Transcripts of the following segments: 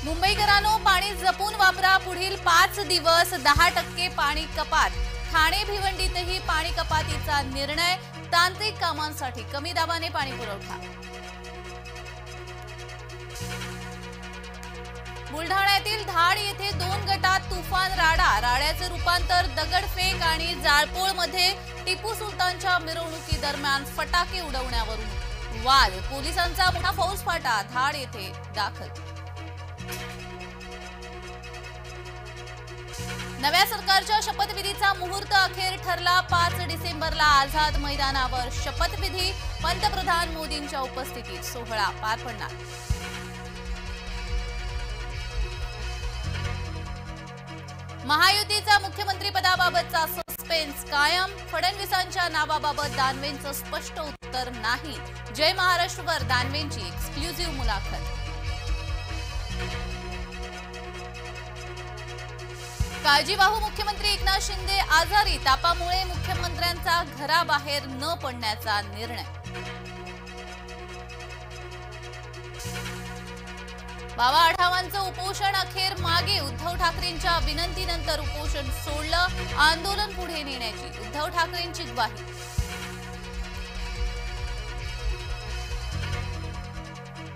मुंबईकरांनो, पाणी जपून वापरा। पुढील 5 दिवस 10% पाणी कपात। ठाणे भिवंडीतही पाणी कपातीचा निर्णय। तांत्रिक कामांसाठी कमी दाबाने पाणी पुरवठा। बुलढाण्यातील धाड येथे 2 गटात तुफान राडा। राड्याचे रूपांतर दगडफेक आणि जाळपोळमध्ये। टिपू सुलतानच्या मिरवणुकीदरम्यान फटाके उडवण्यावरून वाद। पोलिसांचा मोठा फौजफाटा धाड येथे दाखल। नव्या सरकारच्या शपथविधीचा मुहूर्त अखेर ठरला। 5 डिसेंबरला आझाद मैदानावर शपथविधी। पंतप्रधान मोदींच्या उपस्थितीत सोहळा पार पडणार। महायुतीचा मुख्यमंत्रीपदाबाबतचा सस्पेन्स कायम। फडणवीसांच्या नावाबाबत दानवेंचं स्पष्ट उत्तर नाही। जय महाराष्ट्रवर दानवेंची एक्सक्लुझिव्ह मुलाखत। काळजीवाहू मुख्यमंत्री एकनाथ शिंदे आजारी। तापामुळे मुख्यमंत्र्यांचा घराबाहेर न पडण्याचा निर्णय। बाबा आढावांचं उपोषण अखेर मागे। उद्धव ठाकरेंच्या विनंतीनंतर उपोषण सोडलं। आंदोलन पुढे नेण्याची उद्धव ठाकरेंची ग्वाही।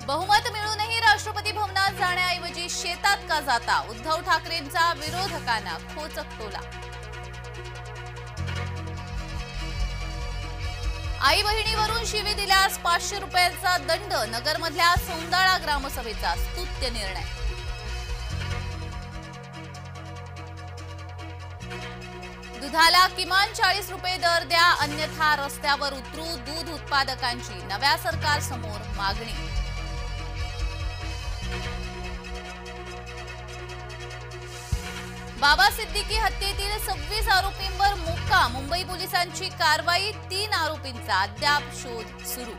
बहुमत मिळूनही राष्ट्रपती भवनात जाण्याऐवजी शेतात का जाता? उद्धव ठाकरेंचा विरोधकांना खोचक टोला। आई बहिणीवरून शिवी दिल्यास 500 रुपयांचा दंड। नगरमधल्या सोंदाळा ग्रामसभेचा स्तुत्य निर्णय। दुधाला किमान 40 रुपये दर द्या, अन्यथा रस्त्यावर उतरू। दूध उत्पादकांची नव्या सरकारसमोर मागणी। बाबा सिद्दीकी हत्येतील 26 आरोपींवर मोक्का। मुंबई पोलिसांची कारवाई। 3 आरोपींचा अद्याप शोध सुरू।